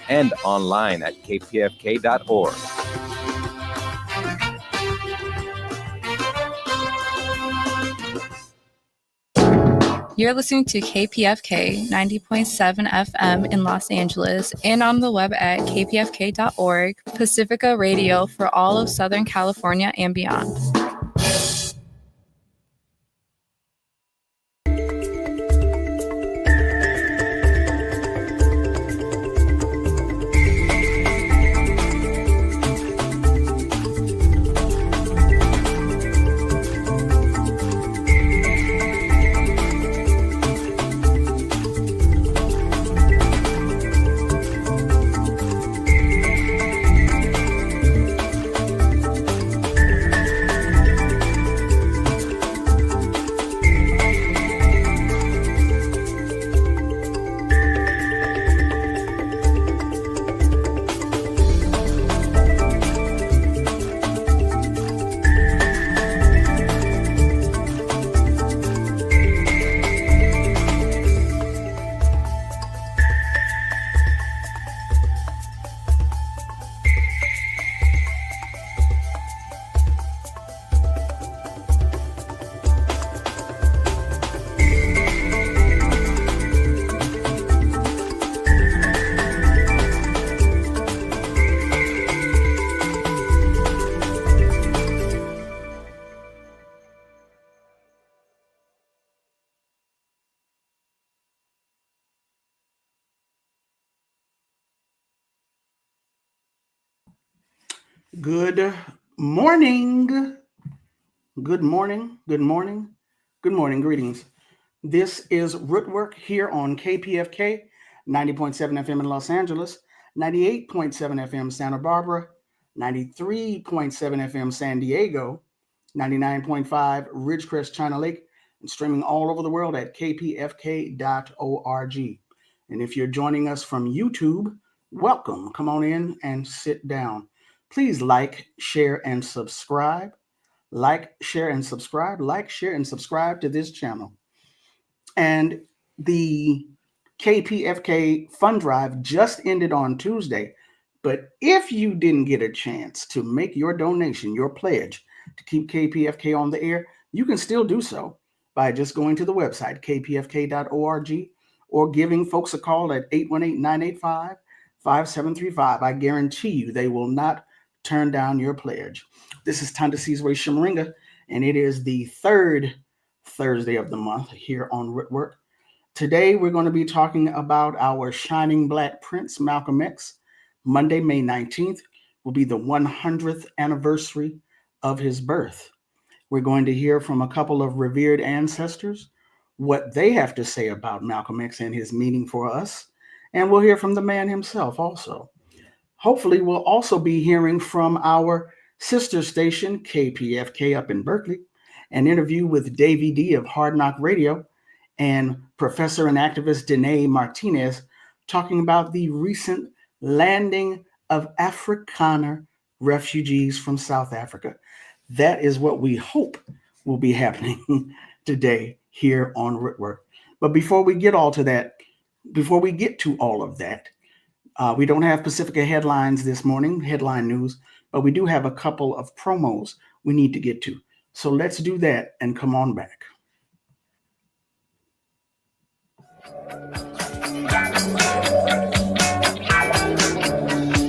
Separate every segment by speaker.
Speaker 1: and online at kpfk.org.
Speaker 2: You're listening to KPFK 90.7 FM in Los Angeles and on the web at kpfk.org, Pacifica Radio for all of Southern California and beyond.
Speaker 3: Good morning. Good morning. Good morning. Good morning. Greetings. This is Rootwork here on KPFK 90.7 FM in Los Angeles, 98.7 FM Santa Barbara, 93.7 FM San Diego, 99.5 Ridgecrest China Lake, and streaming all over the world at kpfk.org. And if you're joining us from YouTube, welcome. Come on in and sit down. Please like, share, and subscribe. Like, share, and subscribe. Like, share, and subscribe to this channel. And the KPFK Fund Drive just ended on Tuesday. But if you didn't get a chance to make your donation, your pledge to keep KPFK on the air, you can still do so by just going to the website, kpfk.org, or giving folks a call at 818-985-5735. I guarantee you they will not turn down your pledge. This is Tanda Sizwe Shamaringa, and it is the third Thursday of the month here on Rootwork. Today, we're going to be talking about our shining black prince, Malcolm X. Monday, May 19th, will be the 100th anniversary of his birth. We're going to hear from a couple of revered ancestors, what they have to say about Malcolm X and his meaning for us, and we'll hear from the man himself also. Hopefully, we'll also be hearing from our sister station, KPFK up in Berkeley, an interview with Davey D of Hard Knock Radio and Professor and activist Danae Martinez talking about the recent landing of Afrikaner refugees from South Africa. That is what we hope will be happening today here on Rootwork. But before we get to all of that, we don't have Pacifica headlines this morning, headline news, but we do have a couple of promos we need to get to. So let's do that and come on back.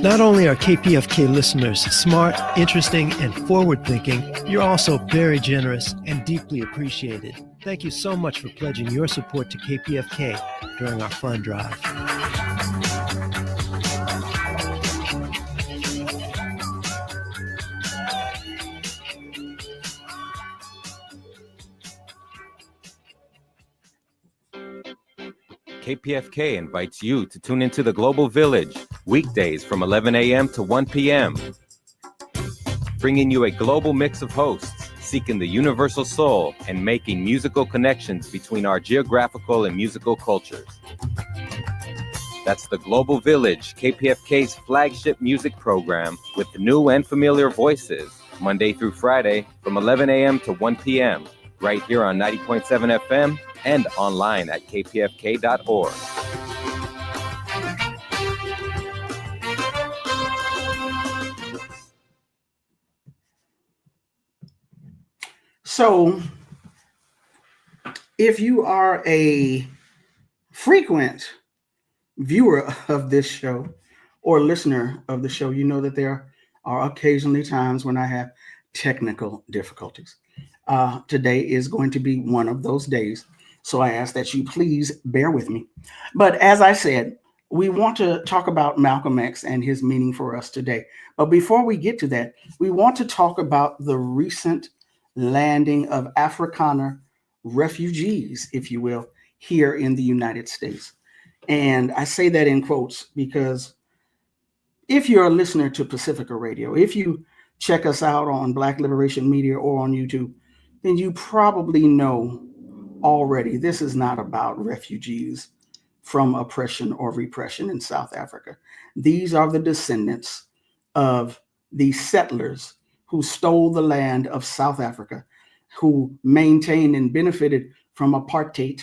Speaker 4: Not only are KPFK listeners smart, interesting, and forward-thinking, you're also very generous and deeply appreciated. Thank you so much for pledging your support to KPFK during our fund drive.
Speaker 1: KPFK invites you to tune into the Global Village, weekdays from 11 a.m. to 1 p.m., bringing you a global mix of hosts, seeking the universal soul and making musical connections between our geographical and musical cultures. That's the Global Village, KPFK's flagship music program with new and familiar voices, Monday through Friday from 11 a.m. to 1 p.m., right here on 90.7 FM and online at kpfk.org.
Speaker 3: So if you are a frequent viewer of this show or listener of the show, you know that there are occasionally times when I have technical difficulties. Today is going to be one of those days. So I ask that you please bear with me. But as I said, we want to talk about Malcolm X and his meaning for us today. But before we get to that, we want to talk about the recent landing of Afrikaner refugees, if you will, here in the United States. And I say that in quotes because if you're a listener to Pacifica Radio, if you check us out on Black Liberation Media or on YouTube, then you probably know already this is not about refugees from oppression or repression in South Africa. These are the descendants of the settlers who stole the land of South Africa, who maintained and benefited from apartheid,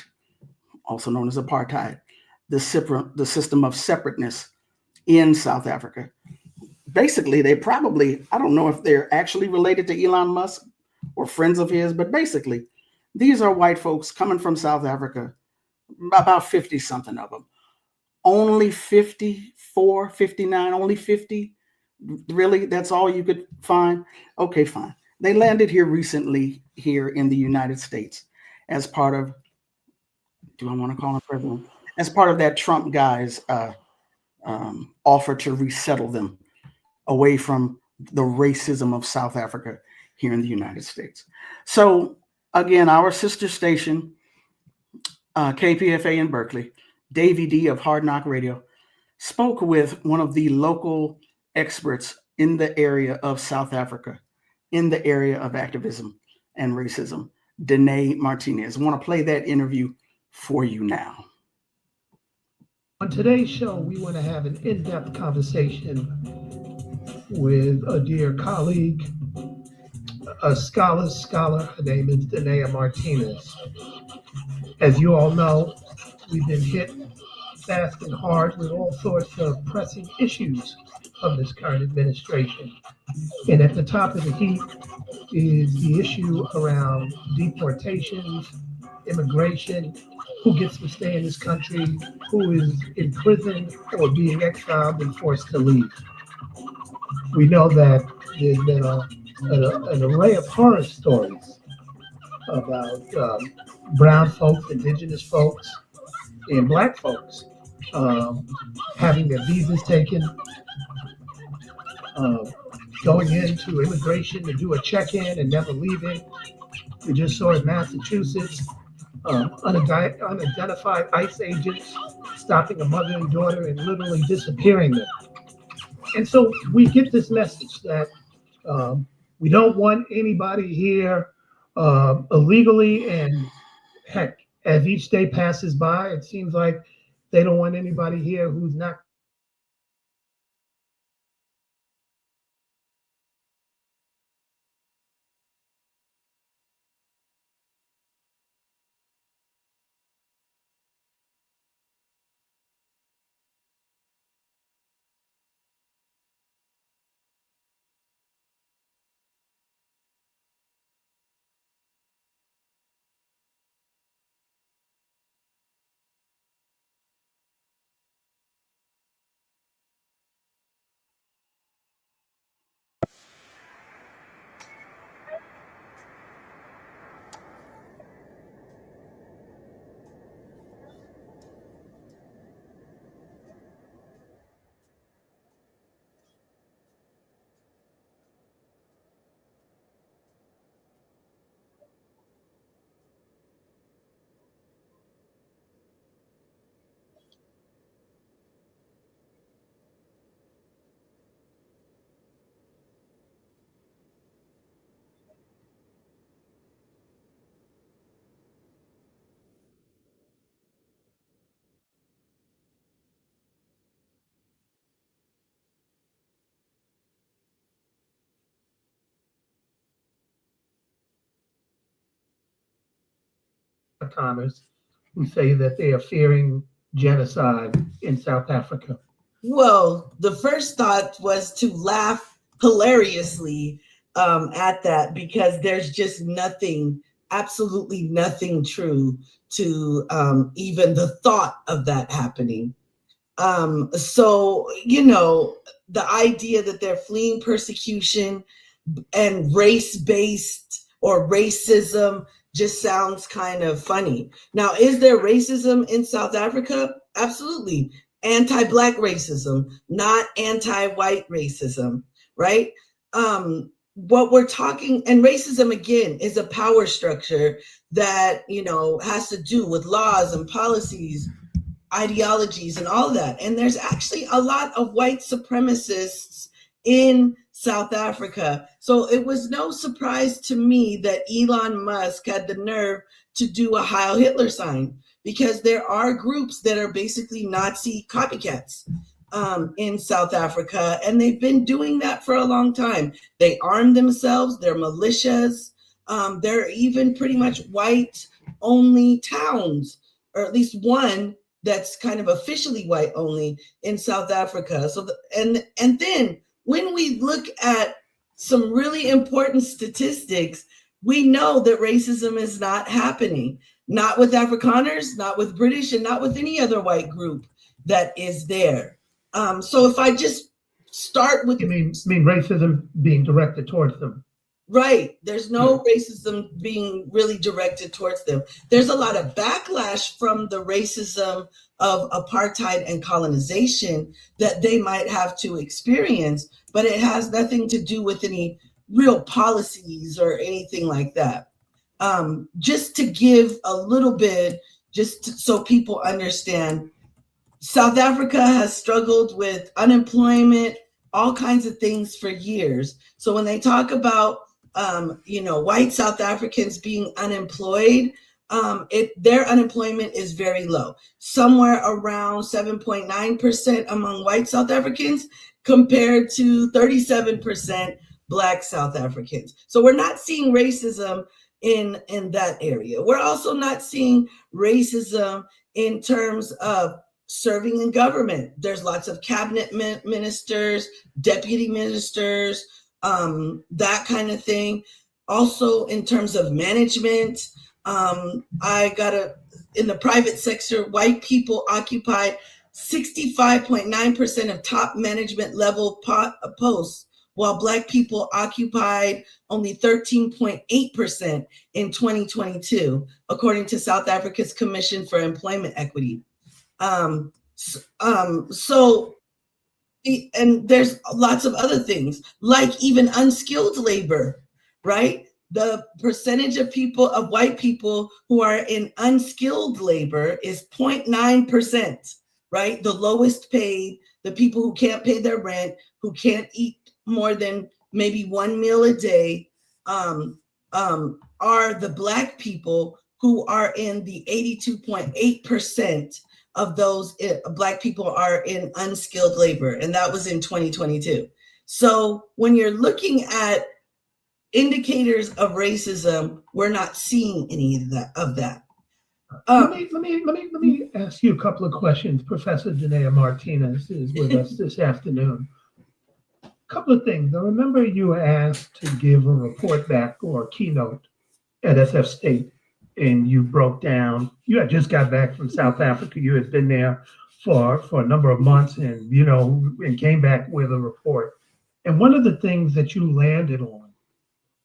Speaker 3: also known as apartheid, the system of separateness in South Africa. Basically, they probably, I don't know if they're actually related to Elon Musk or friends of his, but basically, these are white folks coming from South Africa, about 50 something of them. Only 54, 59, only 50. Really? That's all you could find? Okay, fine. They landed here recently here in the United States as part of, do I want to call him president? As part of that Trump guy's offer to resettle them away from the racism of South Africa here in the United States. So again, our sister station, KPFA in Berkeley, Davey D of Hard Knock Radio, spoke with one of the local experts in the area of South Africa, in the area of activism and racism, Danae Martinez. I want to play that interview for you now.
Speaker 5: On today's show, we want to have an in-depth conversation with a dear colleague, a scholar. Her name is Danae Martinez. As you all know, we've been hit fast and hard with all sorts of pressing issues of this current administration. And at the top of the heap is the issue around deportations, immigration, who gets to stay in this country, who is in prison or being exiled and forced to leave. We know that there's been an array of horror stories about brown folks, indigenous folks, and black folks having their visas taken, going into immigration to do a check-in and never leaving. We just saw in Massachusetts, unidentified ICE agents stopping a mother and daughter and literally disappearing them. And so we get this message that we don't want anybody here illegally, and heck, as each day passes by, it seems like they don't want anybody here who's not Afrikaners who say that they are fearing genocide in South Africa?
Speaker 6: Well, the first thought was to laugh hilariously at that, because there's just nothing, absolutely nothing true to even the thought of that happening. So, the idea that they're fleeing persecution and race-based or racism just sounds kind of funny. Now, is there racism in South Africa? Absolutely. Anti-Black racism, not anti-white racism, right? What we're talking, and racism again is a power structure that, has to do with laws and policies, ideologies, and all that. And there's actually a lot of white supremacists in South Africa. So it was no surprise to me that Elon Musk had the nerve to do a Heil Hitler sign, because there are groups that are basically Nazi copycats in South Africa, and they've been doing that for a long time. They arm themselves, they're militias, they're even pretty much white-only towns, or at least one that's kind of officially white only in South Africa. So, and then when we look at some really important statistics, we know that racism is not happening, not with Afrikaners, not with British, and not with any other white group that is there. So if I just start with...
Speaker 5: You mean racism being directed towards them?
Speaker 6: Right. There's no racism being really directed towards them. There's a lot of backlash from the racism of apartheid and colonization that they might have to experience, but it has nothing to do with any real policies or anything like that. Just to give a little bit, so people understand, South Africa has struggled with unemployment, all kinds of things for years. So when they talk about white South Africans being unemployed, their unemployment is very low, somewhere around 7.9% among white South Africans compared to 37% Black South Africans. So we're not seeing racism in that area. We're also not seeing racism in terms of serving in government. There's lots of cabinet ministers, deputy ministers, that kind of thing. Also, in terms of management, in the private sector, white people occupy 65.9% of top management level posts, while Black people occupied only 13.8% in 2022, according to South Africa's Commission for Employment Equity. And there's lots of other things, like even unskilled labor, right? The percentage of white people who are in unskilled labor is 0.9%, right? The lowest paid, the people who can't pay their rent, who can't eat more than maybe one meal a day, are the Black people, who are in the 82.8% of those Black people are in unskilled labor, and that was in 2022. So when you're looking at indicators of racism, we're not seeing any of that.
Speaker 5: Let me ask you a couple of questions. Professor Janaea Martinez is with us this afternoon. A couple of things. I remember you were asked to give a report back or a keynote at SF State, and you broke down. You had just got back from South Africa. You had been there for a number of months, and and came back with a report. And one of the things that you landed on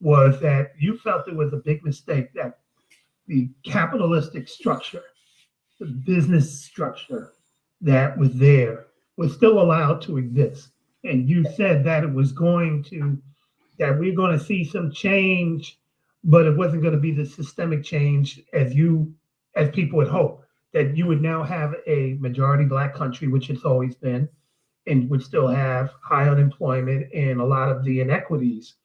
Speaker 5: was that you felt it was a big mistake that the capitalistic structure, the business structure that was there, was still allowed to exist. And you said that we're going to see some change, but it wasn't going to be the systemic change as people would hope, that you would now have a majority Black country, which it's always been, and would still have high unemployment and a lot of the inequities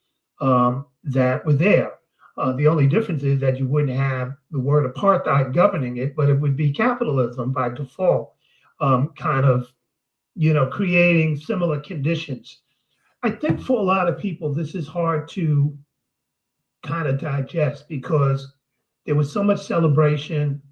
Speaker 5: that were there. The only difference is that you wouldn't have the word apartheid governing it, but it would be capitalism by default, creating similar conditions. I think for a lot of people, this is hard to kind of digest, because there was so much celebration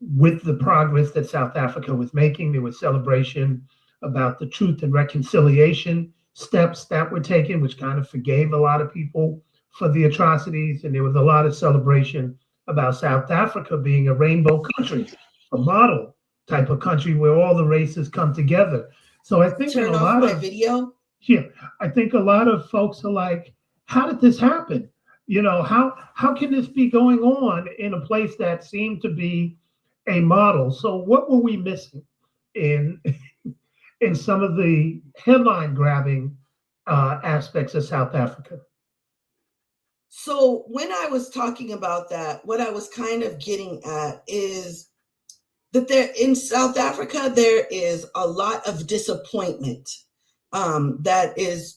Speaker 5: with the progress that South Africa was making. There was celebration about the Truth and Reconciliation steps that were taken, which kind of forgave a lot of people for the atrocities. And there was a lot of celebration about South Africa being a rainbow country, a model type of country where all the races come together. So I think
Speaker 6: Turn off my video.
Speaker 5: Yeah, I think a lot of folks are like, how did this happen? You know, how can this be going on in a place that seemed to be a model? So what were we missing in some of the headline grabbing aspects of South Africa?
Speaker 6: So when I was talking about that, what I was kind of getting at is that there in South Africa, there is a lot of disappointment that is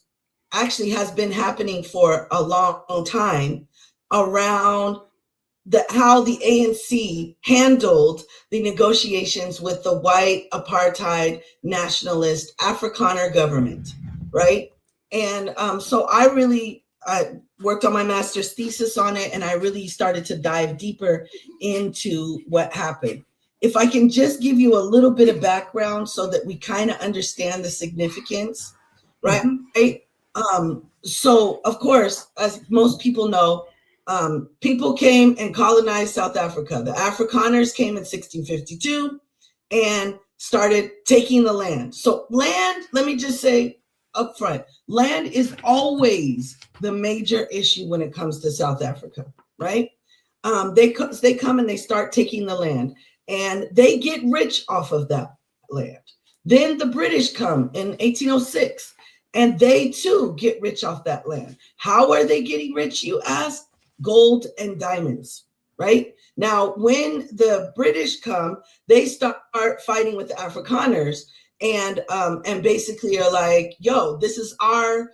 Speaker 6: actually has been happening for a long time around how the ANC handled the negotiations with the white apartheid nationalist Afrikaner government, right? And so I worked on my master's thesis on it, and I really started to dive deeper into what happened. If I can just give you a little bit of background so that we kind of understand the significance, right? Mm-hmm. So, of course, as most people know, people came and colonized South Africa. The Afrikaners came in 1652 and started taking the land. So land, let me just say up front, land is always the major issue when it comes to South Africa, right? They come and they start taking the land, and they get rich off of that land. Then the British come in 1806, and they too get rich off that land. How are they getting rich, you ask? Gold and diamonds, right? Now, when the British come, they start fighting with the Afrikaners, and basically are like, yo, this is our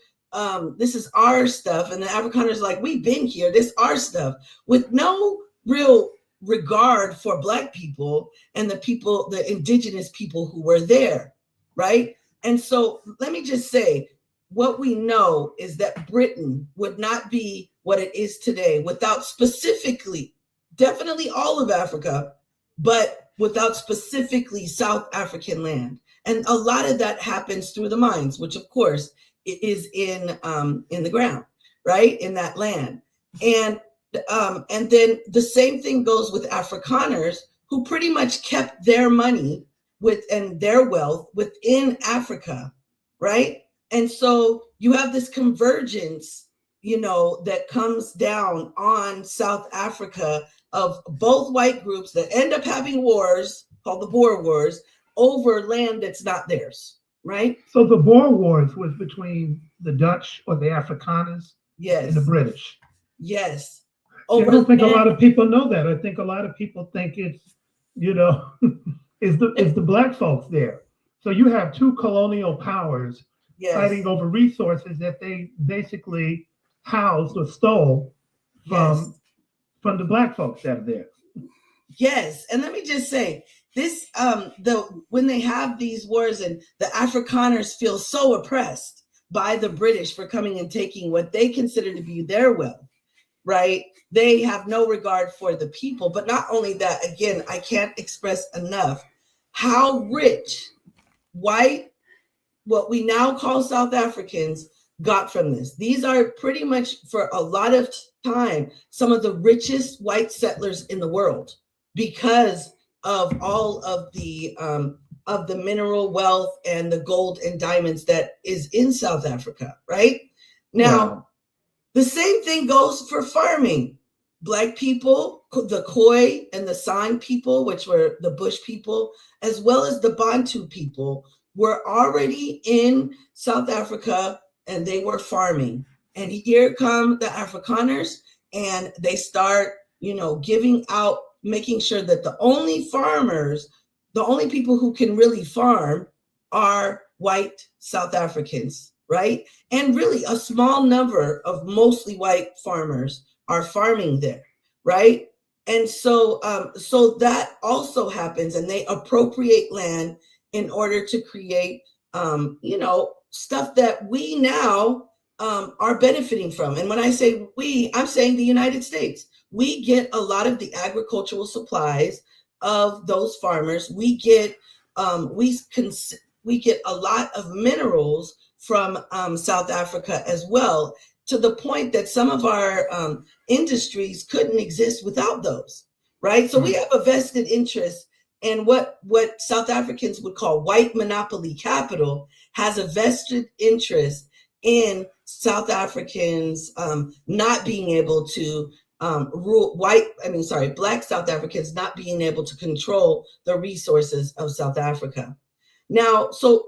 Speaker 6: stuff. And the Afrikaners are like, we've been here, this is our stuff, with no real regard for Black people and the indigenous people who were there, right? And so let me just say, what we know is that Britain would not be what it is today without specifically, definitely all of Africa, but without specifically South African land. And a lot of that happens through the mines, which of course it is in the ground, right? In that land. And then the same thing goes with Afrikaners, who pretty much kept their money and their wealth within Africa, right? And so you have this convergence, that comes down on South Africa of both white groups that end up having wars called the Boer Wars over land that's not theirs, right?
Speaker 5: So the Boer Wars was between the Dutch or the Afrikaners,
Speaker 6: yes,
Speaker 5: and the British.
Speaker 6: Yes.
Speaker 5: I don't think a lot of people know that. I think a lot of people think it's, is the Black folks there. So you have two colonial powers, yes, fighting over resources that they basically housed or stole from the Black folks that are there.
Speaker 6: Yes, and let me just say this: when they have these wars, and the Afrikaners feel so oppressed by the British for coming and taking what they consider to be their wealth, right? They have no regard for the people. But not only that, again, I can't express enough how rich white, what we now call South Africans, got from this. These are pretty much, for a lot of time, some of the richest white settlers in the world because of all of the mineral wealth and the gold and diamonds that is in South Africa, right? Now, wow. The same thing goes for farming. Black people, the Khoi and the San people, which were the Bush people, as well as the Bantu people, were already in South Africa and they were farming. And here come the Afrikaners, and they start, giving out, making sure that the only people who can really farm are white South Africans, right? And really a small number of mostly white farmers are farming there, right? And so that also happens, and they appropriate land in order to create, stuff that we now are benefiting from. And when I say we, I'm saying the United States. We get a lot of the agricultural supplies of those farmers. We get a lot of minerals from South Africa as well, to the point that some of our industries couldn't exist without those, right? So we have a vested interest, and what South Africans would call white monopoly capital has a vested interest in South Africans not being able to Black South Africans not being able to control the resources of South Africa. Now, so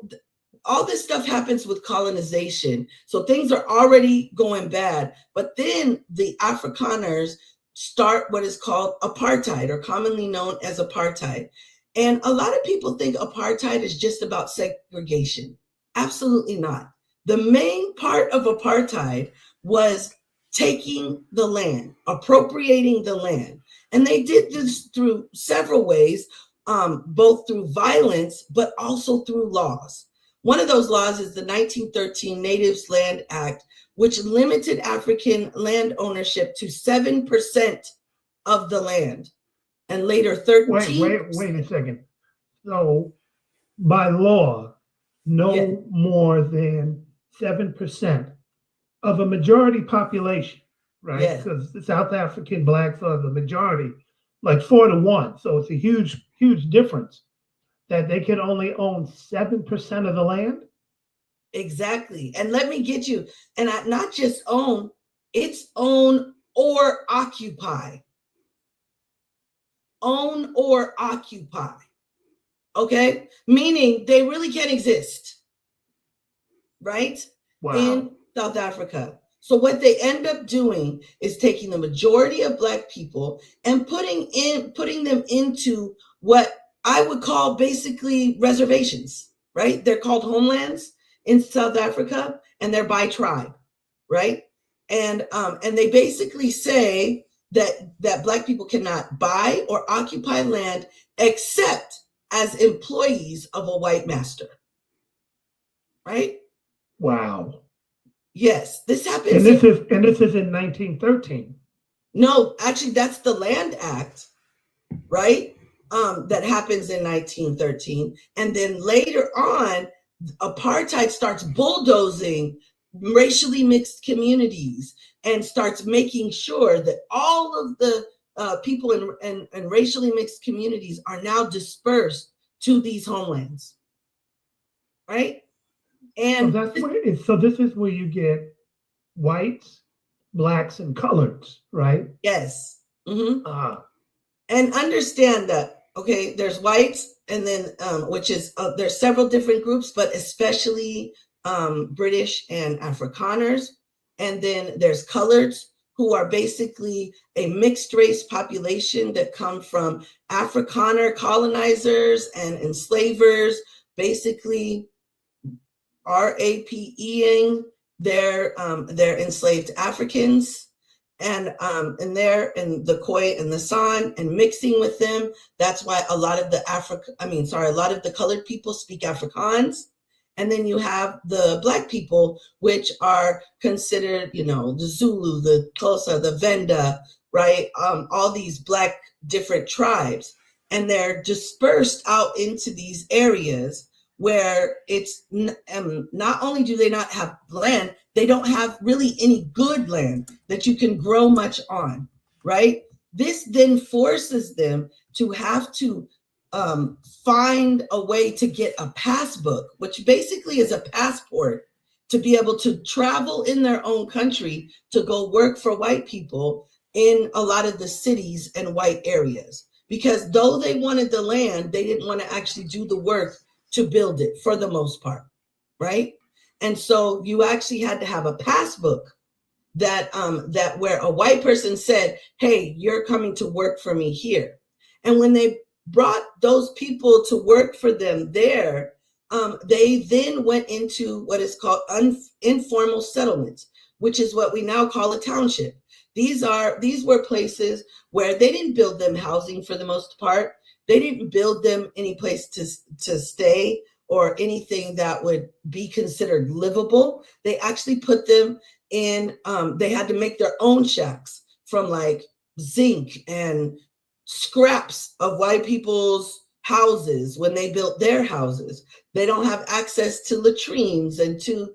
Speaker 6: all this stuff happens with colonization. So things are already going bad, but then the Afrikaners start what is called apartheid, or commonly known as apartheid. And a lot of people think apartheid is just about segregation. Absolutely not. The main part of apartheid was taking the land, appropriating the land. And they did this through several ways, both through violence, but also through laws. One of those laws is the 1913 Natives Land Act, which limited African land ownership to 7% of the land, and later 13%.
Speaker 5: Wait a second. So by law, no more than 7% of a majority population, right? Because the South African Blacks are the majority, like 4-1. So it's a huge, huge difference that they can only own 7% of the land.
Speaker 6: Exactly. And let me get you, and not just own, it's own or occupy. Own or occupy. Okay? Meaning they really can't exist, right?
Speaker 5: Wow.
Speaker 6: In South Africa. So what they end up doing is taking the majority of Black people and putting them into what I would call basically reservations, right? They're called homelands in South Africa, and they're by tribe, right? And they basically say that Black people cannot buy or occupy land except as employees of a white master, right?
Speaker 5: Wow.
Speaker 6: Yes, this happens.
Speaker 5: And this is in 1913.
Speaker 6: No, actually, that's the Land Act, right? That happens in 1913. And then later on, apartheid starts bulldozing racially mixed communities and starts making sure that all of the people in racially mixed communities are now dispersed to these homelands, right? And
Speaker 5: so this is where you get whites, Blacks, and coloreds, right?
Speaker 6: Yes. Mm-hmm. And understand that, okay, there's whites, and then which is there's several different groups, but especially British and Afrikaners, and then there's coloreds, who are basically a mixed race population that come from Afrikaner colonizers and enslavers, basically RAPEing their enslaved Africans, and they're in the Khoi and the San and mixing with them. That's why a lot of the colored people speak Afrikaans. And then you have the Black people, which are considered, the Zulu, the Xhosa, the Venda, right? All these Black different tribes. And they're dispersed out into these areas where it's not only do they not have land, they don't have really any good land that you can grow much on, right? This then forces them to have to find a way to get a passbook, which basically is a passport to be able to travel in their own country to go work for white people in a lot of the cities and white areas. Because though they wanted the land, they didn't want to actually do the work to build it for the most part, right? And so you actually had to have a passbook that where a white person said, hey, you're coming to work for me here. And when they brought those people to work for them there, they then went into what is called informal settlements, which is what we now call a township. These were places where they didn't build them housing for the most part. They didn't build them any place to stay or anything that would be considered livable. They actually put them in, they had to make their own shacks from like zinc and scraps of white people's houses when they built their houses. They don't have access to latrines and to,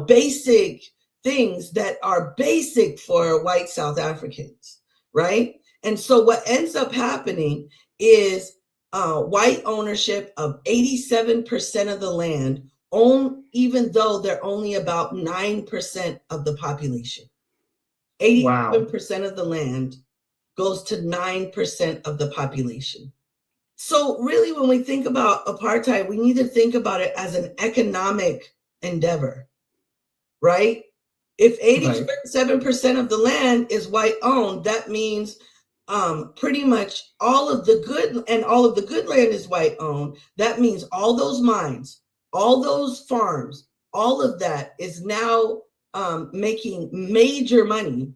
Speaker 6: basic things that are basic for white South Africans, right? And so what ends up happening is white ownership of 87% of the land, even though they're only about 9% of the population. 87% of the land goes to 9% of the population. So really, when we think about apartheid, we need to think about it as an economic endeavor, right? If 87% of the land is white owned, that means pretty much all of the good land is white owned. That means all those mines, all those farms, all of that is now making major money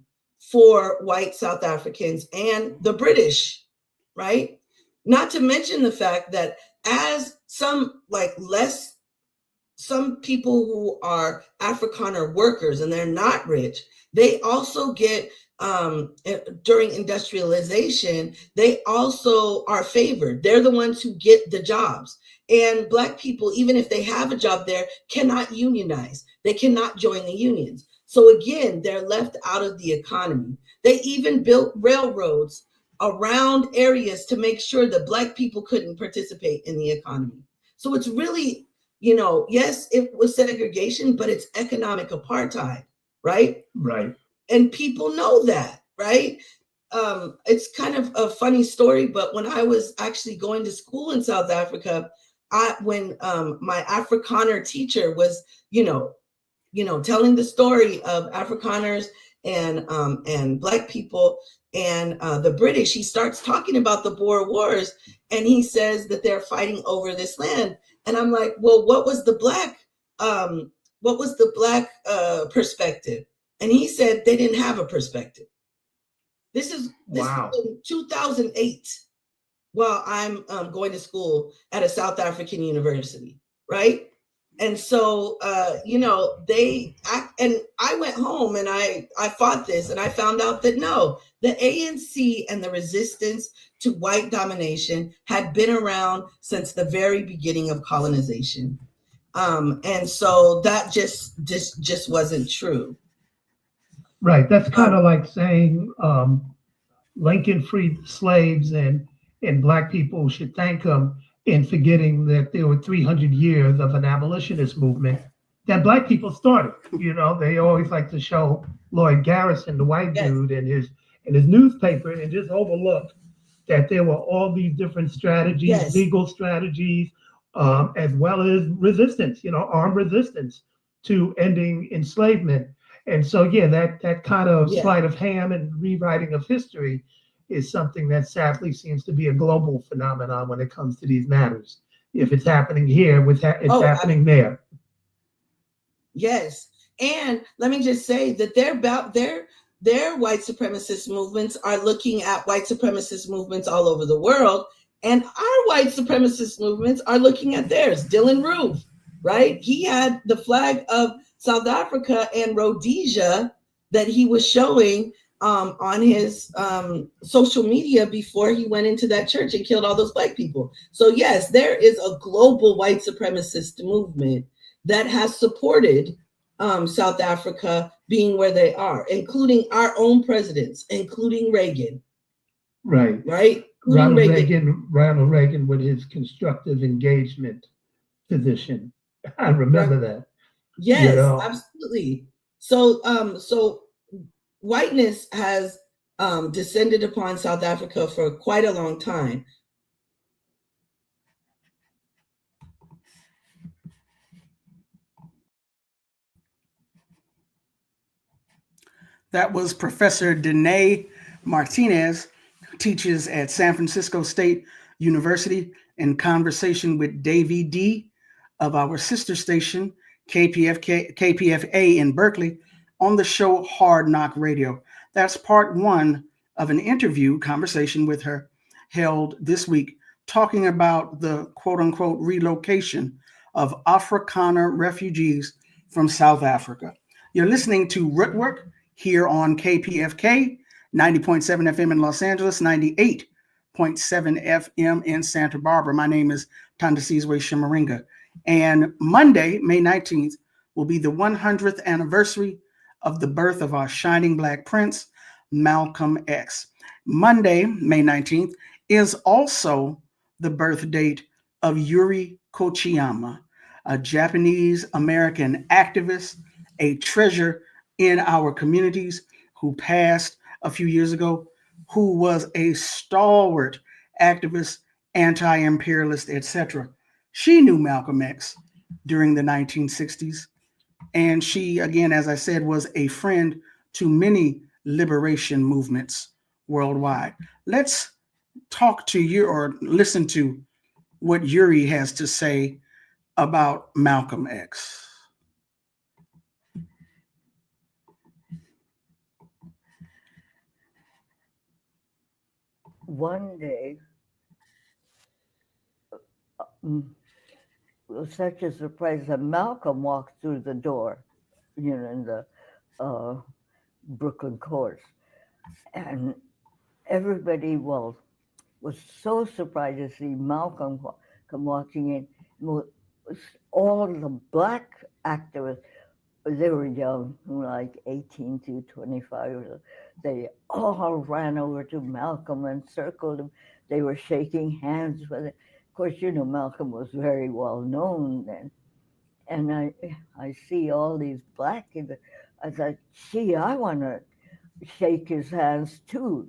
Speaker 6: for white South Africans and the British, right? Not to mention the fact that as some people who are Afrikaner workers and they're not rich, they also get, during industrialization, they also are favored. They're the ones who get the jobs. And Black people, even if they have a job there, cannot unionize. They cannot join the unions. So again, they're left out of the economy. They even built railroads around areas to make sure that Black people couldn't participate in the economy. So it's really, yes, it was segregation, but it's economic apartheid, right?
Speaker 5: Right.
Speaker 6: And people know that, right? It's kind of a funny story, but when I was actually going to school in South Africa, when my Afrikaner teacher was, telling the story of Afrikaners and Black people and the British, he starts talking about the Boer Wars, and he says that they're fighting over this land. And I'm like, well, what was the Black perspective? And he said they didn't have a perspective. This is in 2008, while I'm going to school at a South African university, right? And so, they act, and I went home and I fought this, and I found out that no, the ANC and the resistance to white domination had been around since the very beginning of colonization. And so that just wasn't true.
Speaker 5: Right. That's kind of like saying Lincoln freed slaves and Black people should thank him, in forgetting that there were 300 years of an abolitionist movement that Black people started. They always like to show Lloyd Garrison, the white dude, in his newspaper, and just overlook that there were all these different strategies, legal strategies, as well as resistance, armed resistance to ending enslavement. And so, that kind of sleight of hand and rewriting of history is something that sadly seems to be a global phenomenon when it comes to these matters. If it's happening here, it's happening there.
Speaker 6: Yes. And let me just say that their white supremacist movements are looking at white supremacist movements all over the world. And our white supremacist movements are looking at theirs. Dylan Roof, right? He had the flag of South Africa and Rhodesia that he was showing on his social media before he went into that church and killed all those Black people. So yes, there is a global white supremacist movement that has supported South Africa being where they are, including our own presidents, including Reagan. Right?
Speaker 5: Ronald Reagan with his constructive engagement position. I remember that.
Speaker 6: Yes, absolutely. So whiteness has descended upon South Africa for quite a long time.
Speaker 3: That was Professor Danae Martinez, who teaches at San Francisco State University, in conversation with Davey D of our sister station, KPFA in Berkeley, on the show Hard Knock Radio. That's part one of an interview conversation with her held this week, talking about the quote unquote relocation of Afrikaner refugees from South Africa. You're listening to Rootwork here on KPFK, 90.7 FM in Los Angeles, 98.7 FM in Santa Barbara. My name is Tandasizwe Shimaringa. And Monday, May 19th, will be the 100th anniversary of the birth of our shining Black prince, Malcolm X. Monday, May 19th, is also the birth date of Yuri Kochiyama, a Japanese-American activist, a treasure in our communities, who passed a few years ago, who was a stalwart activist, anti-imperialist, etc. She knew Malcolm X during the 1960s. And she, again, as I said, was a friend to many liberation movements worldwide. Let's talk to you or listen to what Yuri has to say about Malcolm X.
Speaker 7: One day, it was such a surprise that Malcolm walked through the door, in the Brooklyn courts. And everybody, was so surprised to see Malcolm come walking in. All the Black activists, they were young, like 18 to 25. They all ran over to Malcolm and circled him. They were shaking hands with him. Of course, Malcolm was very well known then. And I see all these Black kids. I thought, gee, I want to shake his hands too,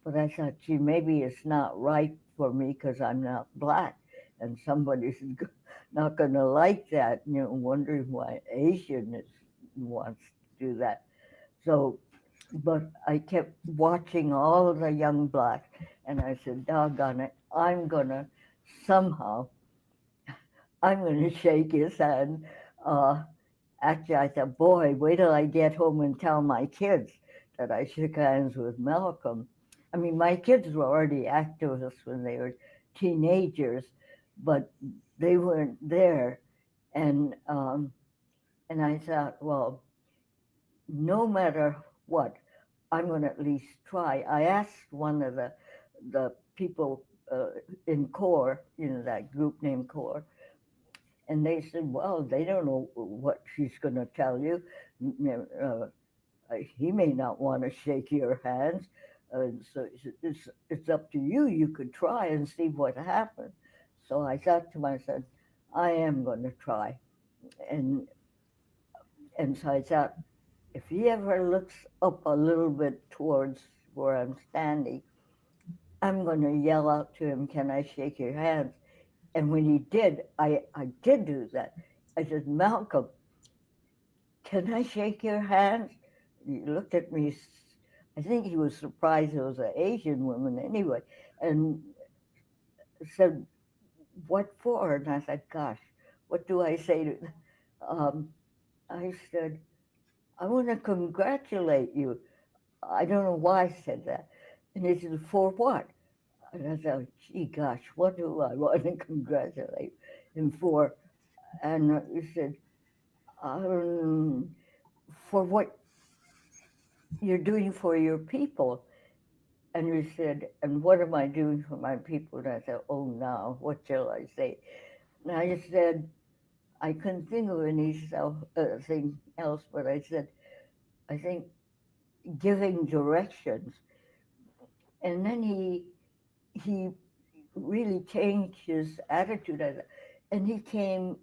Speaker 7: But I thought, gee, maybe it's not right for me because I'm not Black. And somebody's not going to like that, wondering why Asian wants to do that. So, but I kept watching all the young Blacks, and I said, doggone it, I'm going to shake his hand. Actually, I thought, boy, wait till I get home and tell my kids that I shook hands with Malcolm. I mean, my kids were already activists when they were teenagers, but they weren't there. And I thought, well, no matter what, I'm going to at least try. I asked one of the people in CORE, that group named CORE, and they said, well, they don't know what she's going to tell you. He may not want to shake your hands. So it's up to you. You could try and see what happens. So I thought to myself, I am going to try. And so I thought, if he ever looks up a little bit towards where I'm standing, I'm going to yell out to him, can I shake your hands? And when he did, I did do that. I said, Malcolm, can I shake your hands? He looked at me. I think he was surprised it was an Asian woman anyway, and said, what for? And I said, gosh, what do I say to I said, I want to congratulate you. I don't know why I said that. And he said, for what? And I thought, gee, gosh, what do I want to congratulate him for? And he said, for what you're doing for your people. And he said, and what am I doing for my people? And I said, oh, now, what shall I say? And I said, I couldn't think of anything else, but I said, I think giving directions. And then he really changed his attitude, and he came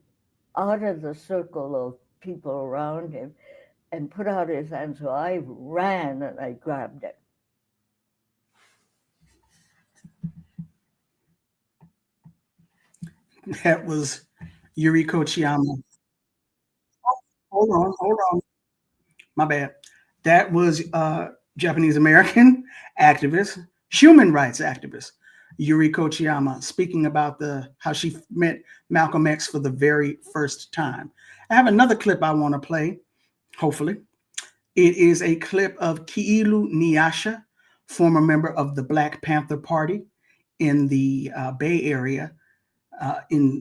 Speaker 7: out of the circle of people around him and put out his hand. So I ran and I grabbed it.
Speaker 3: That was Yuri Kochiyama. Hold on. My bad. That was Japanese American activist, human rights activist, Yuri Kochiyama, speaking about how she met Malcolm X for the very first time. I have another clip I want to play, hopefully. It is a clip of Kiilu Nyasha, former member of the Black Panther Party in the Bay Area,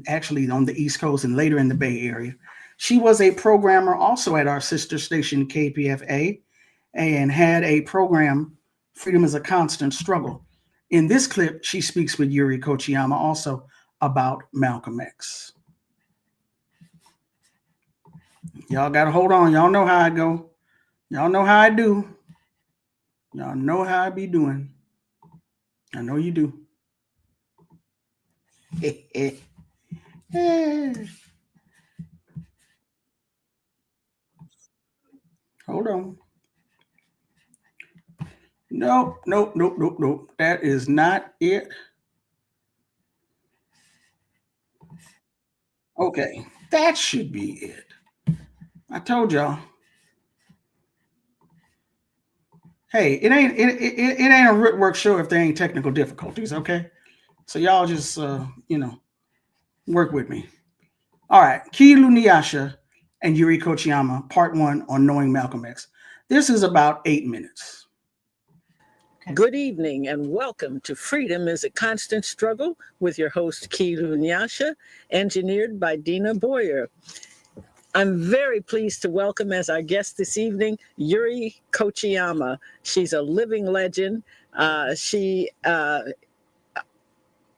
Speaker 3: actually on the East Coast and later in the Bay Area. She was a programmer also at our sister station KPFA and had a program, Freedom is a Constant Struggle. In this clip, she speaks with Yuri Kochiyama also about Malcolm X. Y'all got to hold on. Y'all know how I go. Y'all know how I do. Y'all know how I be doing. I know you do. Hold on. Nope. That is not it. Okay, that should be it. I told y'all. Hey, it ain't a Rootwork show if there ain't technical difficulties, okay? So y'all just work with me. All right, Kiilu Niyasha and Yuri Kochiyama, part 1 on knowing Malcolm X. This is about 8 minutes.
Speaker 8: Good evening and welcome to Freedom is a Constant Struggle with your host, Kiilu Nyasha, engineered by Dina Boyer. I'm very pleased to welcome as our guest this evening, Yuri Kochiyama. She's a living legend. She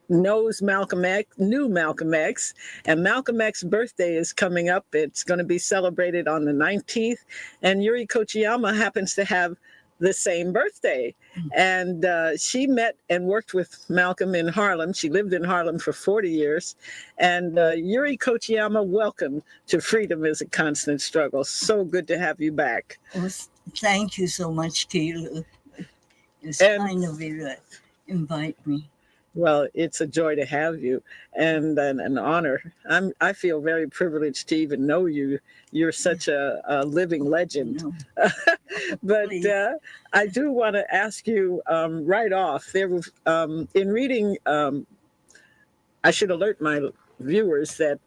Speaker 8: knows Malcolm X, knew Malcolm X, and Malcolm X's birthday is coming up. It's going to be celebrated on the 19th, and Yuri Kochiyama happens to have the same birthday. And she met and worked with Malcolm in Harlem. She lived in Harlem for 40 years. And Yuri Kochiyama, welcome to Freedom is a Constant Struggle. So good to have you back.
Speaker 7: Well, thank you so much, Kiilu. It's kind of you to invite me.
Speaker 8: Well, it's a joy to have you and an honor. I feel very privileged to even know you. You're such a living legend. But I do want to ask you right off, there was, in reading, I should alert my viewers that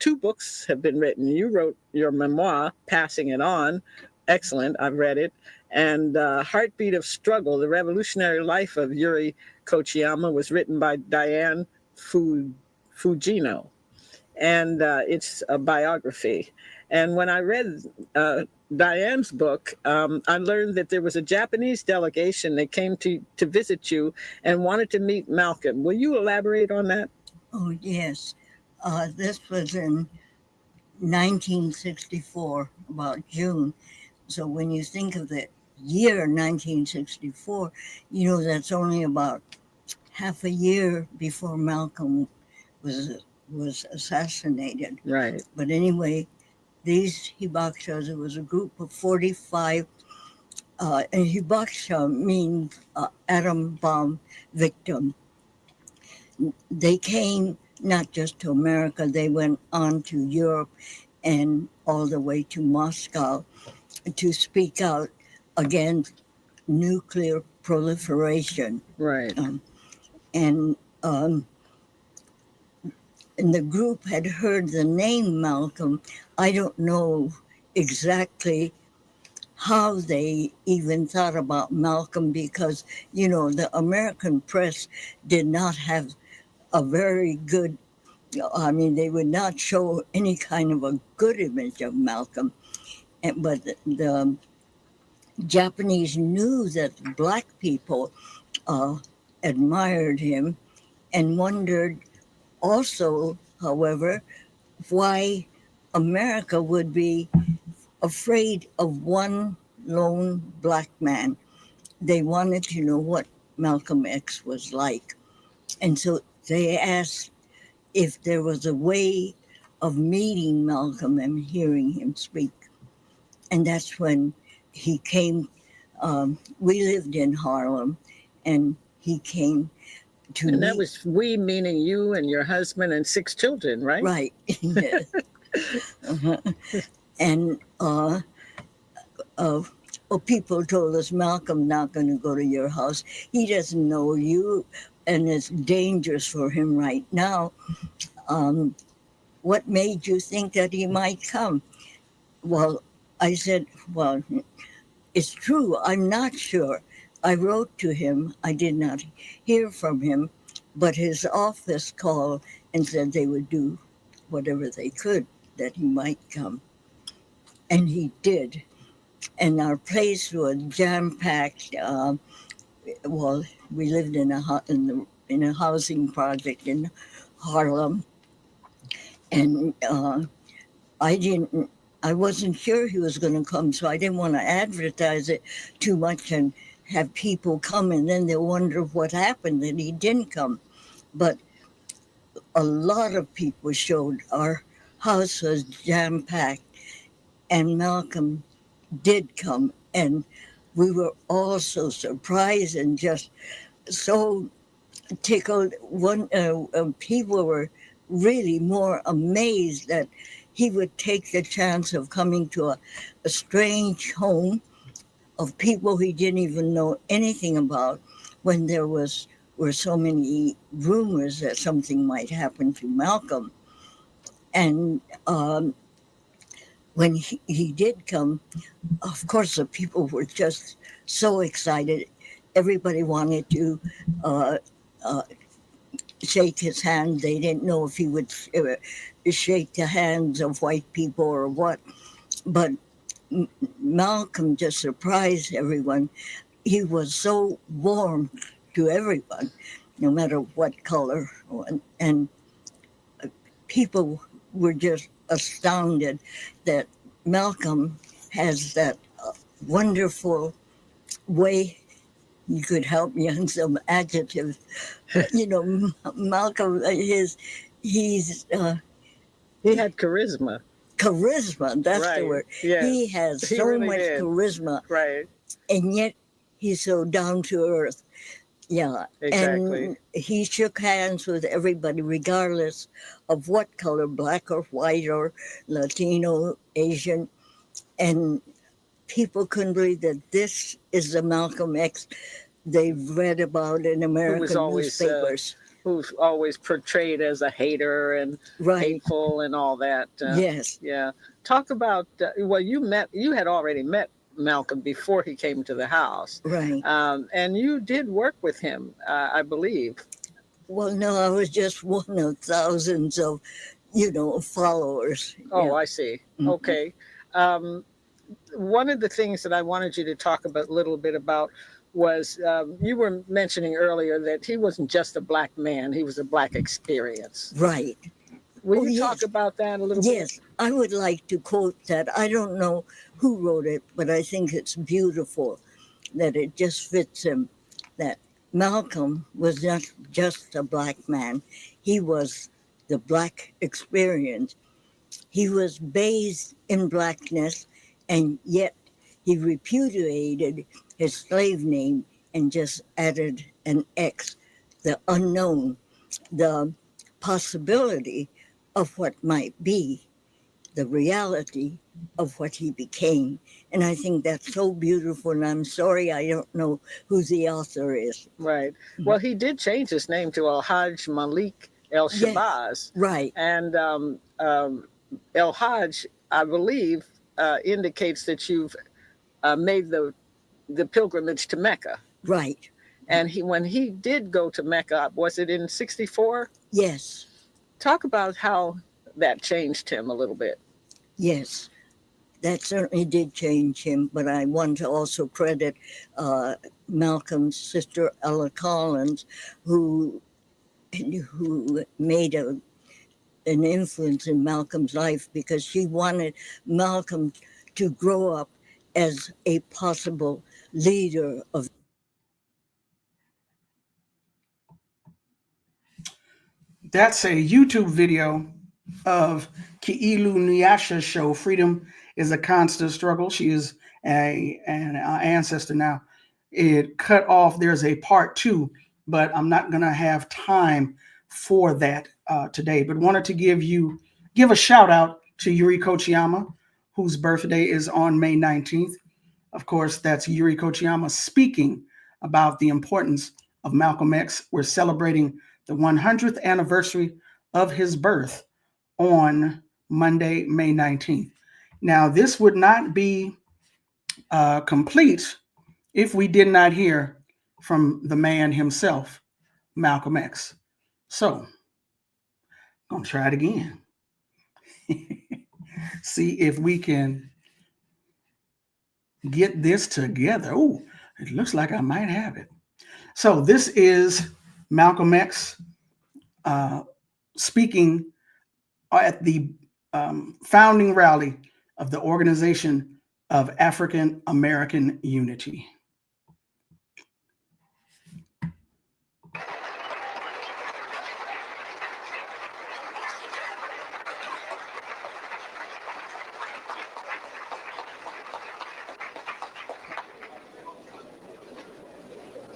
Speaker 8: 2 books have been written. You wrote your memoir, Passing It On. Excellent, I've read it. And Heartbeat of Struggle, The Revolutionary Life of Yuri Kochiyama was written by Diane Fujino. And it's a biography. And when I read Diane's book, I learned that there was a Japanese delegation that came to visit you and wanted to meet Malcolm. Will you elaborate on that?
Speaker 7: Oh, yes. This was in 1964, about June. So when you think of the year 1964, that's only about half a year before Malcolm was assassinated.
Speaker 8: Right.
Speaker 7: But anyway, these Hibakushas, it was a group of 45, and Hibakusha means atom bomb victim. They came not just to America, they went on to Europe and all the way to Moscow to speak out against nuclear proliferation.
Speaker 8: Right.
Speaker 7: And the group had heard the name Malcolm. I don't know exactly how they even thought about Malcolm because, the American press did not have a very good, they would not show any kind of a good image of Malcolm. But the Japanese knew that Black people admired him and wondered also, however, why America would be afraid of one lone Black man. They wanted to know what Malcolm X was like. And so they asked if there was a way of meeting Malcolm and hearing him speak. And that's when he came. We lived in Harlem, and he came to
Speaker 8: And that was we, meaning you and your husband and 6 children, right?
Speaker 7: Right. Yes. And people told us, Malcolm not going to go to your house. He doesn't know you, and it's dangerous for him right now. What made you think that he might come? Well, I said, well, it's true. I'm not sure. I wrote to him. I did not hear from him, but his office called and said they would do whatever they could that he might come. And he did. And our place was jam-packed. well, we lived in a housing project in Harlem, and I wasn't sure he was going to come, so I didn't want to advertise it too much and have people come, and then they'll wonder what happened that he didn't come. But a lot of people showed. Our house was jam-packed, and Malcolm did come, and we were all so surprised and just so tickled. People were really more amazed that he would take the chance of coming to a strange home of people he didn't even know anything about, when were so many rumors that something might happen to Malcolm. And when he did come, of course, the people were just so excited. Everybody wanted to shake his hand. They didn't know if he would shake the hands of white people or what. But Malcolm just surprised everyone. He was so warm to everyone, no matter what color. And people were just astounded that Malcolm has that wonderful way. You could help me on some adjectives. Malcolm, he
Speaker 8: had charisma.
Speaker 7: Charisma, that's
Speaker 8: right.
Speaker 7: the word.
Speaker 8: Yes.
Speaker 7: He has so really much charisma.
Speaker 8: Right.
Speaker 7: And yet he's so down to earth. Yeah.
Speaker 8: Exactly.
Speaker 7: And he shook hands with everybody, regardless of what color, black or white or Latino, Asian. And people couldn't believe that this is the Malcolm X they've read about in American newspapers.
Speaker 8: Who's always portrayed as a hater and hateful and all that.
Speaker 7: Yes.
Speaker 8: Yeah. Talk about, you had already met Malcolm before he came to the house.
Speaker 7: Right.
Speaker 8: And you did work with him, I believe.
Speaker 7: Well, no, I was just one of thousands of, followers.
Speaker 8: Oh,
Speaker 7: yeah.
Speaker 8: I see.
Speaker 7: Mm-hmm.
Speaker 8: Okay. One of the things that I wanted you to talk a little bit about was you were mentioning earlier that he wasn't just a black man, he was a black experience.
Speaker 7: Right.
Speaker 8: Will you talk about that a little bit?
Speaker 7: Yes, I would like to quote that. I don't know who wrote it, but I think it's beautiful that it just fits him, that Malcolm was not just a black man, he was the black experience. He was bathed in blackness, and yet he repudiated his slave name and just added an X, the unknown, the possibility of what might be, the reality of what he became. And I think that's so beautiful, and I'm sorry I don't know who the author is.
Speaker 8: Right. Well, he did change his name to Al-Hajj Malik El-Shabazz.
Speaker 7: Yes, right.
Speaker 8: And El-Hajj, I believe, indicates that you've made the pilgrimage to Mecca.
Speaker 7: Right.
Speaker 8: And when he did go to Mecca, was it in 1964?
Speaker 7: Yes.
Speaker 8: Talk about how that changed him a little bit.
Speaker 7: Yes, that certainly did change him, but I want to also credit Malcolm's sister, Ella Collins, who made an influence in Malcolm's life, because she wanted Malcolm to grow up as a possible leader of.
Speaker 3: That's a YouTube video of Ki'ilu Nyasha's show, Freedom is a Constant Struggle. She is an ancestor now. It cut off. There's a part 2, but I'm not going to have time for that today. But wanted to give a shout out to Yuri Kochiyama, whose birthday is on May 19th. Of course, that's Yuri Kochiyama speaking about the importance of Malcolm X. We're celebrating the 100th anniversary of his birth on Monday, May 19th. Now, this would not be complete if we did not hear from the man himself, Malcolm X. So, I'm going to try it again. See if we can get this together. Oh, it looks like I might have it. So this is Malcolm X speaking at the founding rally of the Organization of African American Unity.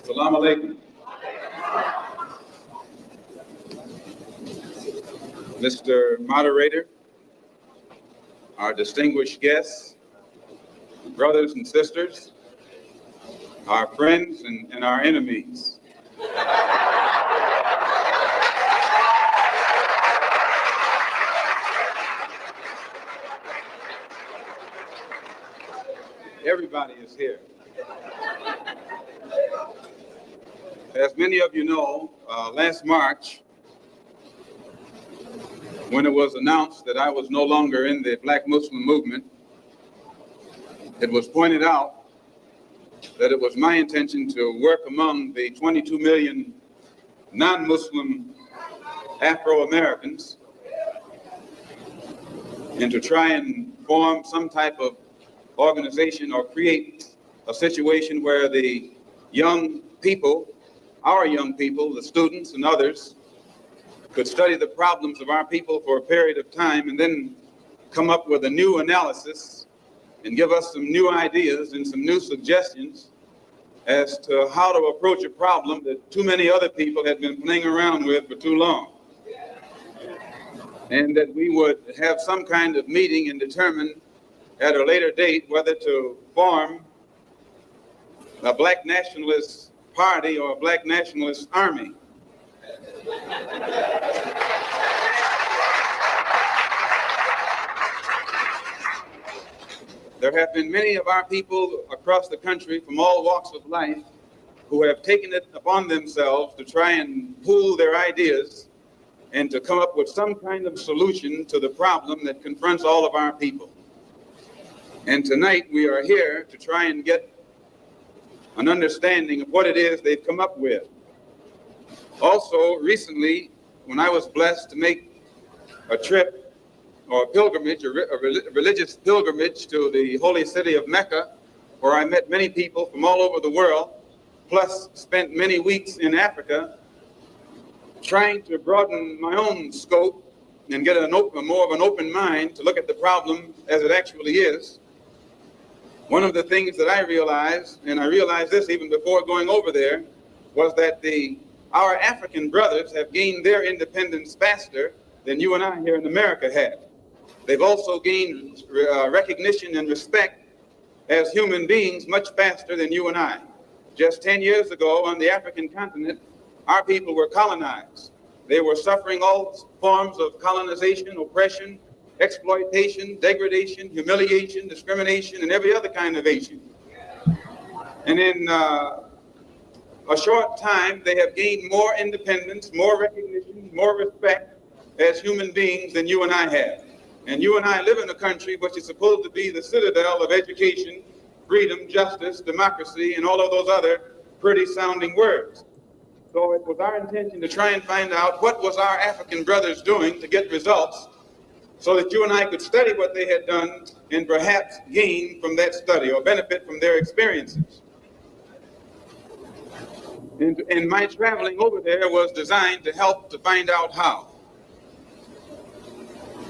Speaker 9: Assalamu alaikum. Mr. Moderator, our distinguished guests, brothers and sisters, our friends and our enemies. Everybody is here. As many of you know, last March, when it was announced that I was no longer in the Black Muslim movement, it was pointed out that it was my intention to work among the 22 million non-Muslim Afro-Americans and to try and form some type of organization or create a situation where the young people, our young people, the students and others, could study the problems of our people for a period of time and then come up with a new analysis and give us some new ideas and some new suggestions as to how to approach a problem that too many other people had been playing around with for too long. And that we would have some kind of meeting and determine at a later date whether to form a Black nationalist party or a Black nationalist army. There have been many of our people across the country from all walks of life who have taken it upon themselves to try and pool their ideas and to come up with some kind of solution to the problem that confronts all of our people. And tonight we are here to try and get an understanding of what it is they've come up with. Also, recently, when I was blessed to make a trip or a pilgrimage, a religious pilgrimage to the holy city of Mecca, where I met many people from all over the world, plus spent many weeks in Africa, trying to broaden my own scope and get more of an open mind to look at the problem as it actually is. One of the things that I realized, and I realized this even before going over there, was that our African brothers have gained their independence faster than you and I here in America have. They've also gained recognition and respect as human beings much faster than you and I. Just 10 years ago on the African continent, our people were colonized. They were suffering all forms of colonization, oppression, exploitation, degradation, humiliation, discrimination, and every other kind of ation. And in a short time, they have gained more independence, more recognition, more respect as human beings than you and I have. And you and I live in a country which is supposed to be the citadel of education, freedom, justice, democracy, and all of those other pretty sounding words. So it was our intention to try and find out what was our African brothers doing to get results so that you and I could study what they had done and perhaps gain from that study or benefit from their experiences. And my traveling over there was designed to help to find out how.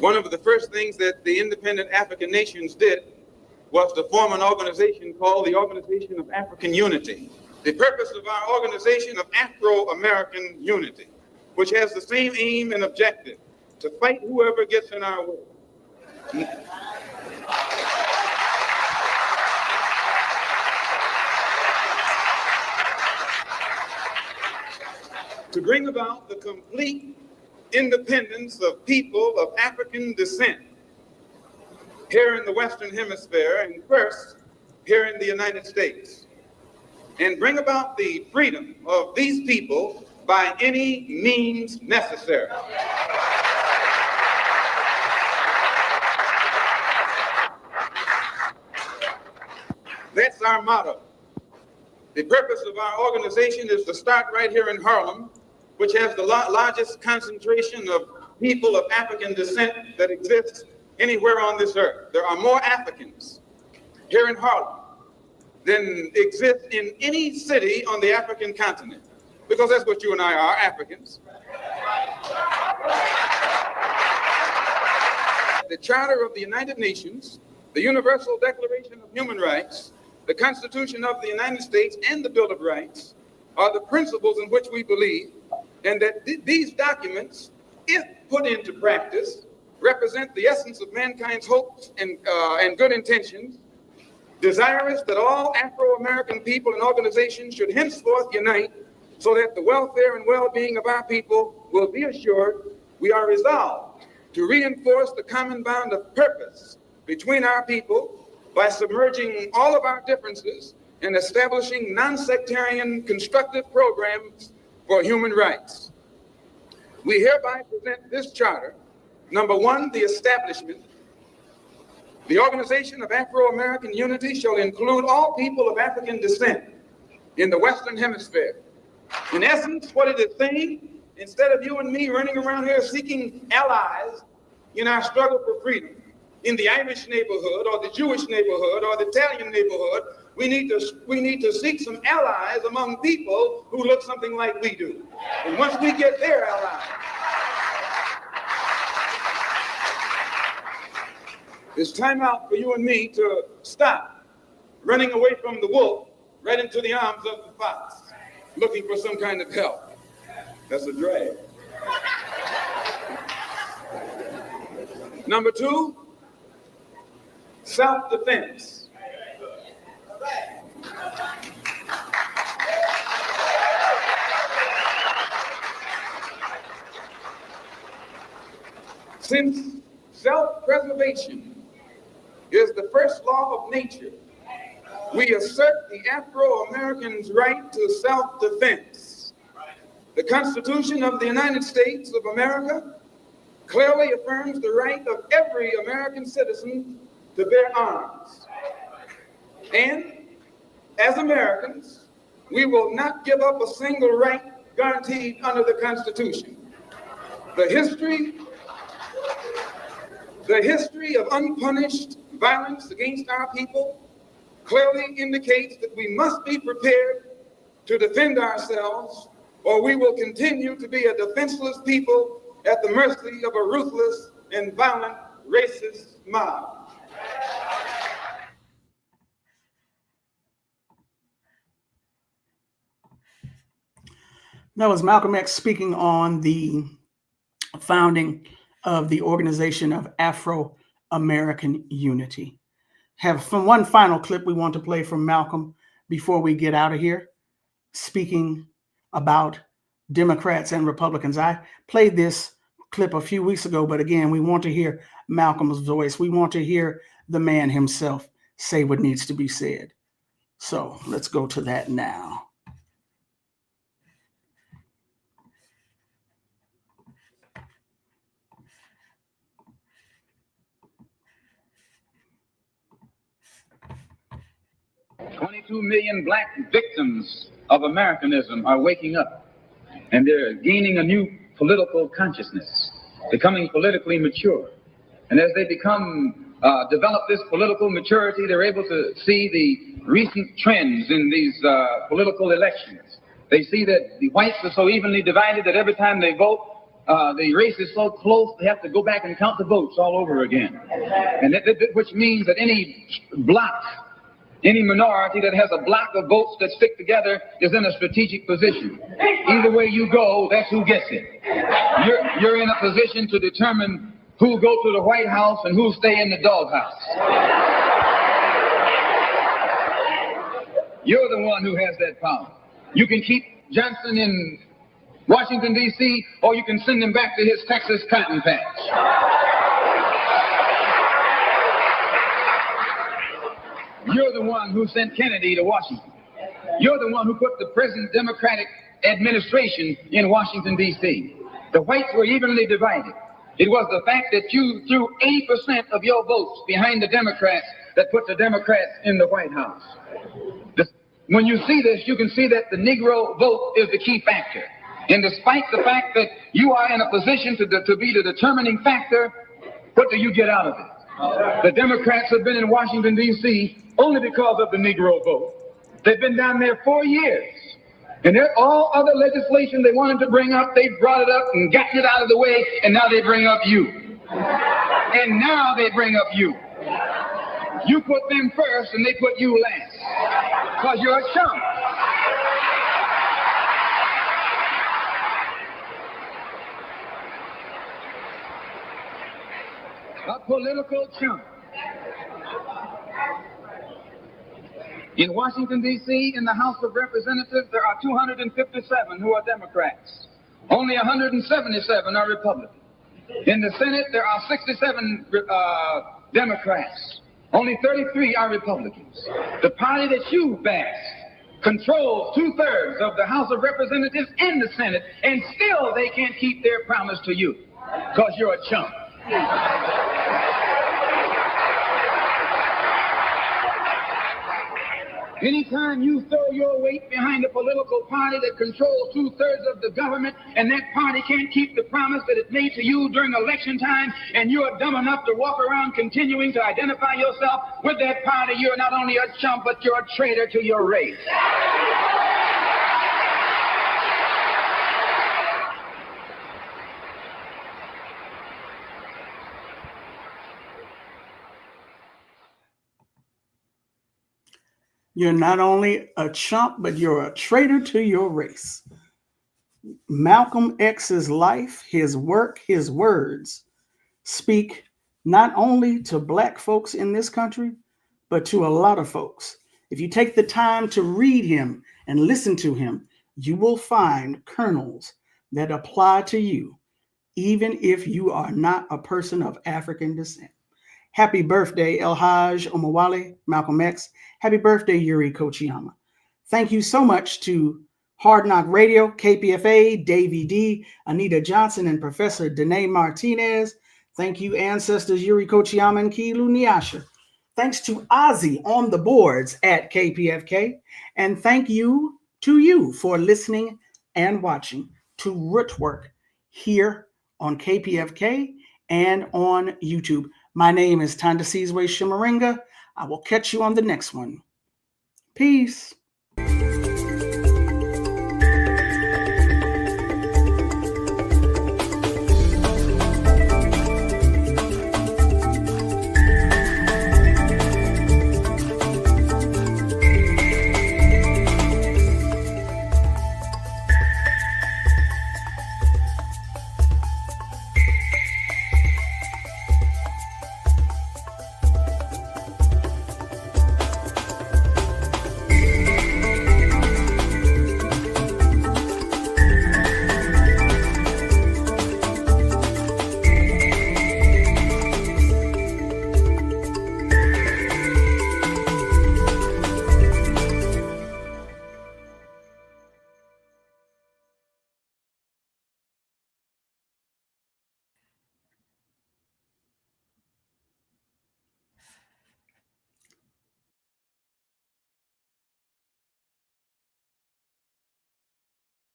Speaker 9: One of the first things that the independent African nations did was to form an organization called the Organization of African Unity. The purpose of our Organization of Afro-American Unity, which has the same aim and objective, to fight whoever gets in our way. To bring about the complete independence of people of African descent here in the Western Hemisphere, and first here in the United States, and bring about the freedom of these people by any means necessary. That's our motto. The purpose of our organization is to start right here in Harlem, which has the largest concentration of people of African descent that exists anywhere on this earth. There are more Africans here in Harlem than exist in any city on the African continent, because that's what you and I are, Africans. The Charter of the United Nations, the Universal Declaration of Human Rights, the Constitution of the United States, and the Bill of Rights are the principles in which we believe, and that these documents, if put into practice, represent the essence of mankind's hopes and good intentions, desirous that all Afro-American people and organizations should henceforth unite so that the welfare and well-being of our people will be assured. We are resolved to reinforce the common bond of purpose between our people by submerging all of our differences and establishing non-sectarian constructive programs for human rights. We hereby present this charter. Number one, the establishment. The Organization of Afro-American Unity shall include all people of African descent in the Western Hemisphere. In essence, what it is saying, instead of you and me running around here seeking allies in our struggle for freedom, in the Irish neighborhood or the Jewish neighborhood or the Italian neighborhood, we need to seek some allies among people who look something like we do. And once we get their allies, it's time out for you and me to stop running away from the wolf right into the arms of the fox, looking for some kind of help. That's a drag. Number two, self-defense. Since self-preservation is the first law of nature, we assert the Afro-Americans' right to self-defense. The Constitution of the United States of America clearly affirms the right of every American citizen to bear arms. And as Americans, we will not give up a single right guaranteed under the Constitution. The history of unpunished violence against our people clearly indicates that we must be prepared to defend ourselves, or we will continue to be a defenseless people at the mercy of a ruthless and violent racist mob.
Speaker 3: That was Malcolm X speaking on the founding of the Organization of Afro-American Unity. Have one final clip we want to play from Malcolm before we get out of here, speaking about Democrats and Republicans. I played this clip a few weeks ago, but again, we want to hear Malcolm's voice. We want to hear the man himself say what needs to be said. So let's go to that now.
Speaker 10: $22 million black victims of Americanism are waking up, and they're gaining a new political consciousness, becoming politically mature. And as they develop this political maturity, they're able to see the recent trends in these political elections. They see that the whites are so evenly divided that every time they vote, the race is so close, they have to go back and count the votes all over again. And which means that any block, any minority that has a block of votes that stick together is in a strategic position. Either way you go, that's who gets it. You're in a position to determine who go to the White House and who stay in the doghouse. You're the one who has that power. You can keep Johnson in Washington, D.C., or you can send him back to his Texas cotton patch. You're the one who sent Kennedy to Washington. You're the one who put the present Democratic administration in Washington, D.C. The whites were evenly divided. It was the fact that you threw 80% of your votes behind the Democrats that put the Democrats in the White House. when you see this, you can see that the Negro vote is the key factor. And despite the fact that you are in a position to be the determining factor, what do you get out of it? The Democrats have been in Washington, D.C. only because of the Negro vote. They've been down there 4 years. And all other legislation they wanted to bring up, they brought it up and gotten it out of the way, and now they bring up you. And now they bring up you. You put them first and they put you last. Because you're a chump. A political chump. In Washington, D.C., in the House of Representatives, there are 257 who are Democrats. Only 177 are Republicans. In the Senate, there are 67 Democrats. Only 33 are Republicans. The party that you backed controls 2/3 of the House of Representatives and the Senate, and still they can't keep their promise to you because you're a chump. Anytime you throw your weight behind a political party that controls 2/3 of the government, and that party can't keep the promise that it made to you during election time, and you are dumb enough to walk around continuing to identify yourself with that party, you're not only a chump, but you're a traitor to your race.
Speaker 3: You're not only a chump, but you're a traitor to your race. Malcolm X's life, his work, his words speak not only to Black folks in this country, but to a lot of folks. If you take the time to read him and listen to him, you will find kernels that apply to you, even if you are not a person of African descent. Happy birthday, El Haj Omowale, Malcolm X. Happy birthday, Yuri Kochiyama. Thank you so much to Hard Knock Radio, KPFA, Davey D, Anita Johnson, and Professor Danae Martinez. Thank you, ancestors Yuri Kochiyama and Kilu Nyasha. Thanks to Ozzy on the boards at KPFK. And thank you to you for listening and watching to Rootwork here on KPFK and on YouTube. My name is Tanda Sizwe Shimaringa. I will catch you on the next one. Peace.